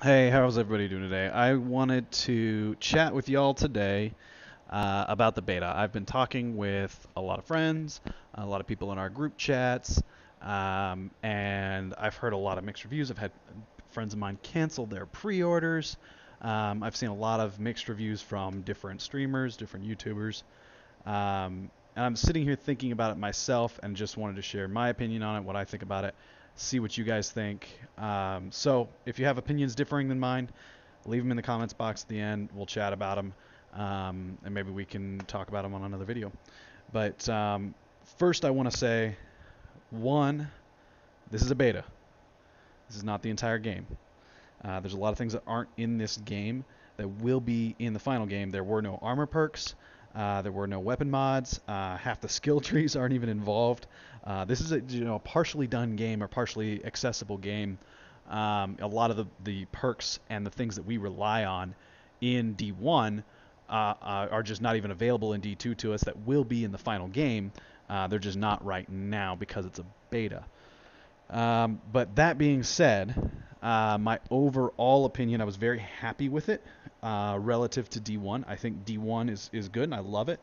Hey, how's everybody doing today? I wanted to chat with y'all today about the beta. I've been talking with a lot of friends, a lot of people in our group chats, and I've heard a lot of mixed reviews. I've had friends of mine cancel their pre-orders. I've seen a lot of mixed reviews from different streamers, different YouTubers. And I'm sitting here thinking about it myself and just wanted to share my opinion on it, what I think about it, see what you guys think. So if you have opinions differing than mine, leave them in the comments box at the end. We'll chat about them, and maybe we can talk about them on another video. But first, I want to say, one, this is a beta. This is not the entire game. There's a lot of things that aren't in this game that will be in the final game. There were no armor perks. There were no weapon mods. Half the skill trees aren't even involved. This is a partially done game or partially accessible game. A lot of the perks and the things that we rely on in D1 are just not even available in D2 to us that will be in the final game. They're just not right now because it's a beta. But that being said, my overall opinion, I was very happy with it relative to D1. I think D1 is good and I love it.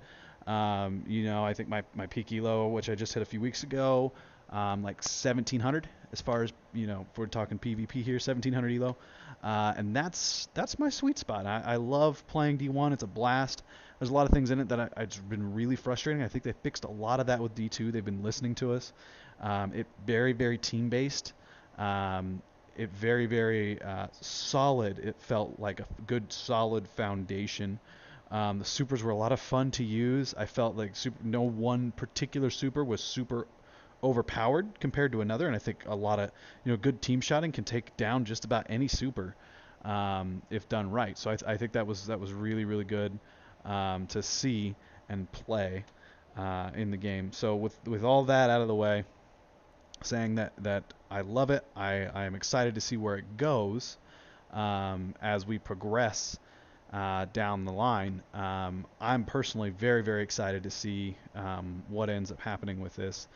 I think my peak elo, which I just hit a few weeks ago, like 1700 as far as, if we're talking PvP here, 1700 elo. And that's my sweet spot. I love playing D1. It's a blast. There's a lot of things in it that it's been really frustrating. I think they fixed a lot of that with D2. They've been listening to us. It very, very team based. It very, very solid. It felt like a good, solid foundation. The supers were a lot of fun to use. I felt like no one particular super was super overpowered compared to another, and I think a lot of good team shotting can take down just about any super if done right. So I think that was really, really good to see and play in the game. So with all that out of the way, saying that I love it. I am excited to see where it goes as we progress down the line. I'm personally very, very excited to see what ends up happening with this,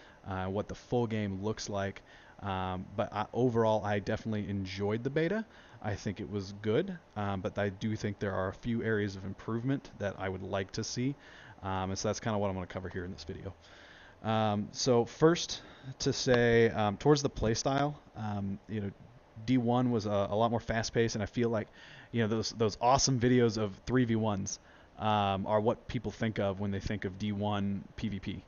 what the full game looks like. But overall, I definitely enjoyed the beta. I think it was good, but I do think there are a few areas of improvement that I would like to see. And so that's kind of what I'm going to cover here in this video. So first to say, towards the playstyle, D1 was a lot more fast-paced, and I feel like, those awesome videos of 3v1s are what people think of when they think of D1 PvP.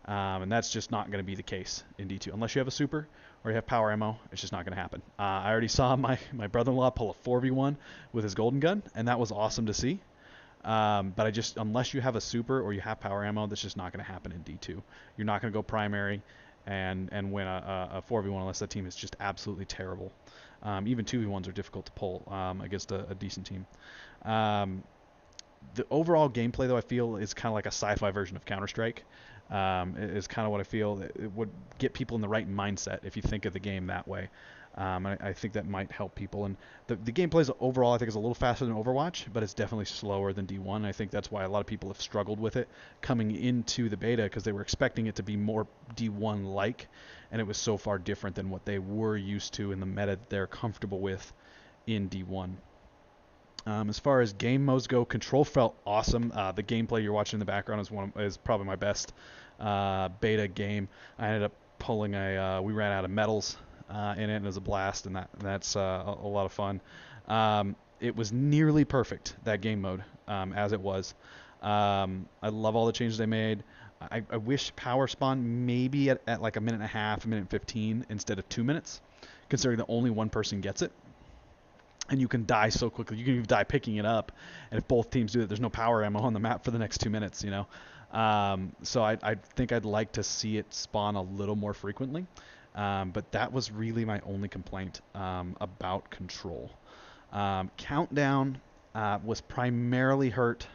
And that's just not going to be the case in D2. Unless you have a super or you have power ammo, it's just not going to happen. I already saw my brother-in-law pull a 4v1 with his golden gun, and that was awesome to see. But unless you have a super or you have power ammo, that's just not going to happen in D2. You're not going to go primary and win a 4v1 unless that team is just absolutely terrible. Even 2v1s are difficult to pull against a decent team. The overall gameplay, though, I feel is kind of like a sci-fi version of Counter-Strike. Is kind of what I feel. It would get people in the right mindset if you think of the game that way. I think that might help people. And the gameplay overall, I think, is a little faster than Overwatch, but it's definitely slower than D1. I think that's why a lot of people have struggled with it coming into the beta because they were expecting it to be more D1-like, and it was so far different than what they were used to in the meta that they're comfortable with in D1. As far as game modes go, Control felt awesome. The gameplay you're watching in the background is probably my best beta game. I ended up pulling we ran out of medals in it, and it was a blast, and that's a lot of fun. It was nearly perfect, that game mode, as it was. I love all the changes they made. I wish power spawn maybe at like a minute and a half, a minute and 15 instead of 2 minutes, considering that only one person gets it. And you can die so quickly. You can even die picking it up. And if both teams do it, there's no power ammo on the map for the next 2 minutes, So I think I'd like to see it spawn a little more frequently. But that was really my only complaint about Control. Countdown was primarily hurt,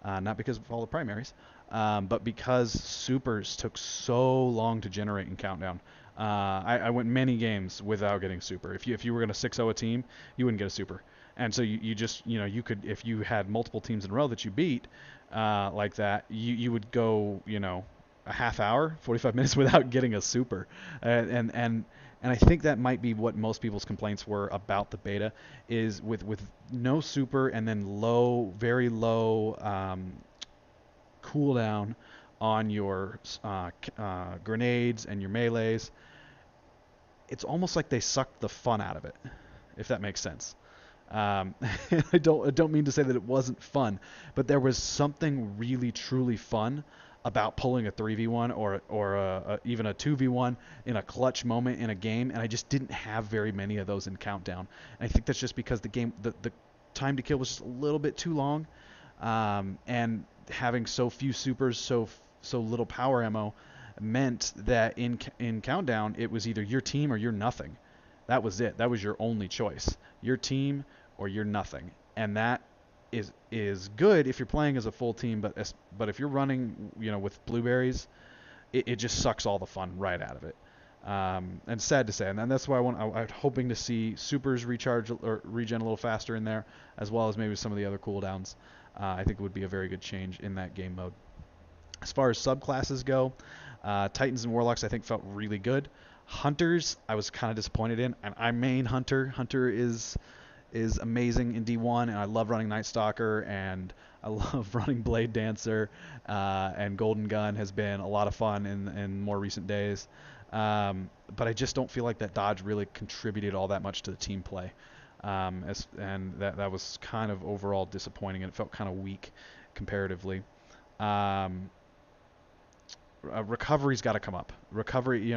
not because of all the primaries, but because supers took so long to generate in Countdown. I went many games without getting super. If you were going to 6-0 a team, you wouldn't get a super. And so you just, you could, if you had multiple teams in a row that you beat like that, you would go, a half hour, 45 minutes without getting a super. And And I think that might be what most people's complaints were about the beta, is with no super and then low, very low cooldown on your grenades and your melees. It's almost like they sucked the fun out of it, if that makes sense. I don't mean to say that it wasn't fun, but there was something really truly fun about pulling a 3v1 or even a 2v1 in a clutch moment in a game, and I just didn't have very many of those in Countdown. And I think that's just because the time to kill was just a little bit too long, and having so few supers, so little power ammo, meant that in Countdown it was either your team or you're nothing. That was it. That was your only choice. Your team or you're nothing. And that is good if you're playing as a full team, but if you're running, with blueberries, it just sucks all the fun right out of it. And sad to say, and that's why I'm hoping to see supers recharge or regen a little faster in there, as well as maybe some of the other cooldowns. I think it would be a very good change in that game mode. As far as subclasses go, Titans and Warlocks I think felt really good. Hunters I was kind of disappointed in, and I main Hunter. Hunter is amazing in D1, and I love running Night Stalker, and I love running Blade Dancer, and Golden Gun has been a lot of fun in more recent days. But I just don't feel like that dodge really contributed all that much to the team play, and that was kind of overall disappointing, and it felt kind of weak comparatively. Recovery's got to come up. Recovery,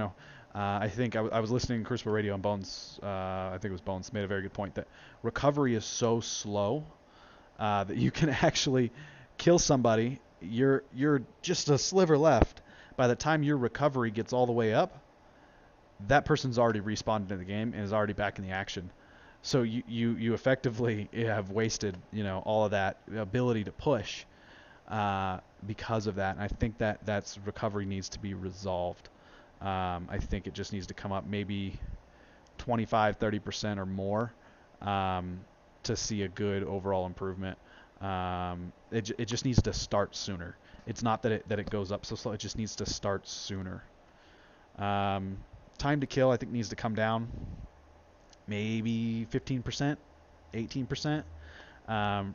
I think I was listening to Crucible Radio, and Bones, I think it was Bones, made a very good point that recovery is so slow that you can actually kill somebody. You're just a sliver left. By the time your recovery gets all the way up, that person's already respawned in the game and is already back in the action. So you effectively have wasted all of that ability to push because of that. And I think that's recovery needs to be resolved. I think it just needs to come up maybe 25-30% or more to see a good overall improvement. It just needs to start sooner. It's not that it goes up so slow. It just needs to start sooner. Time to kill I think needs to come down maybe 15%, 18%.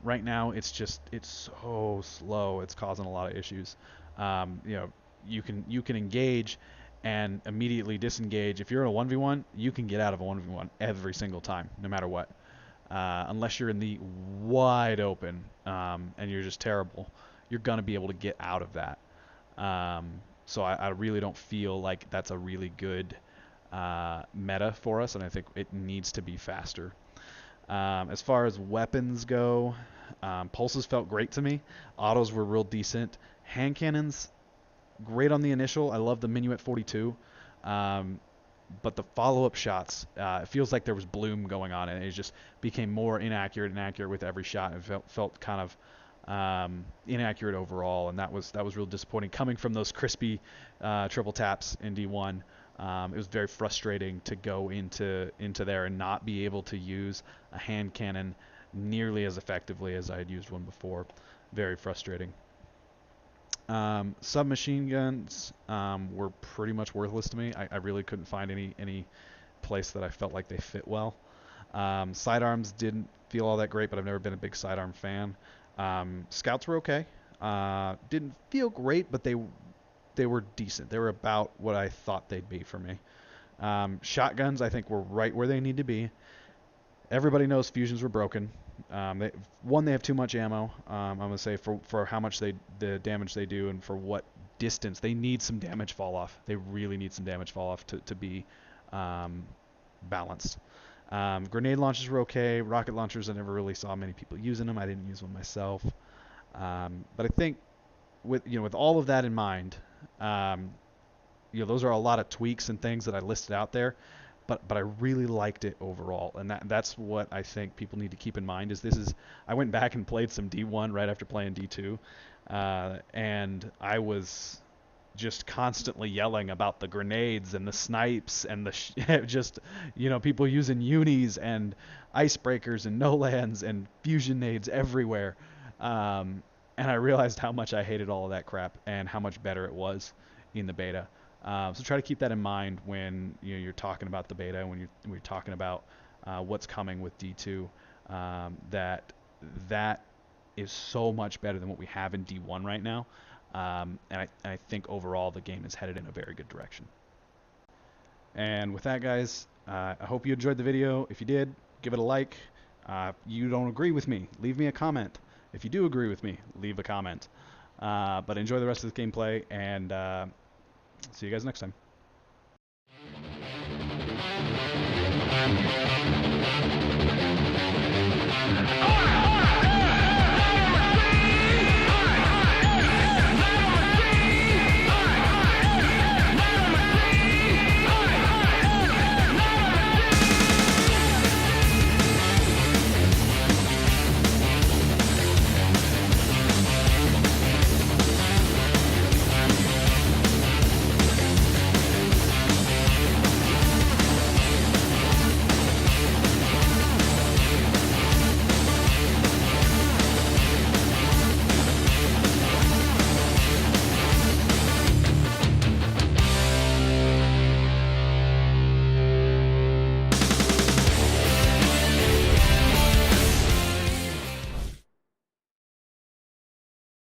Right now it's so slow. It's causing a lot of issues. You can engage and immediately disengage. If you're in a 1v1, you can get out of a 1v1 every single time, no matter what. Unless you're in the wide open and you're just terrible, you're going to be able to get out of that. So I really don't feel like that's a really good meta for us, and I think it needs to be faster. As far as weapons go, pulses felt great to me. Autos were real decent. Hand cannons, great on the initial. I love the Minuet 42. But the follow-up shots, it feels like there was bloom going on, and it just became more inaccurate and accurate with every shot. It felt kind of inaccurate overall, and that was real disappointing. Coming from those crispy triple taps in D1, it was very frustrating to go into there and not be able to use a hand cannon nearly as effectively as I had used one before. Very frustrating. Submachine guns were pretty much worthless to me. I really couldn't find any place that I felt like they fit well. Sidearms didn't feel all that great, but I've never been a big sidearm fan. Scouts were okay. Didn't feel great, but they were decent. They were about what I thought they'd be for me. Shotguns I think were right where they need to be. Everybody knows fusions were broken. They have too much ammo. I'm gonna say for how much the damage they do and for what distance they need some damage fall off. They really need some damage fall off to be balanced. Grenade launchers were okay. Rocket launchers I never really saw many people using them. I didn't use one myself. But I think with all of that in mind, those are a lot of tweaks and things that I listed out there. But I really liked it overall, and that's what I think people need to keep in mind. I went back and played some D1 right after playing D2, and I was just constantly yelling about the grenades and the snipes and the people using unis and icebreakers and no-lands and fusion nades everywhere, and I realized how much I hated all of that crap and how much better it was in the beta. So try to keep that in mind when you're talking about the beta, when you're talking about what's coming with D2. That is so much better than what we have in D1 right now, and I think overall the game is headed in a very good direction. And with that, guys, I hope you enjoyed the video. If you did, give it a like. You don't agree with me, leave me a comment. If you do agree with me, leave a comment. But enjoy the rest of the gameplay, and see you guys next time.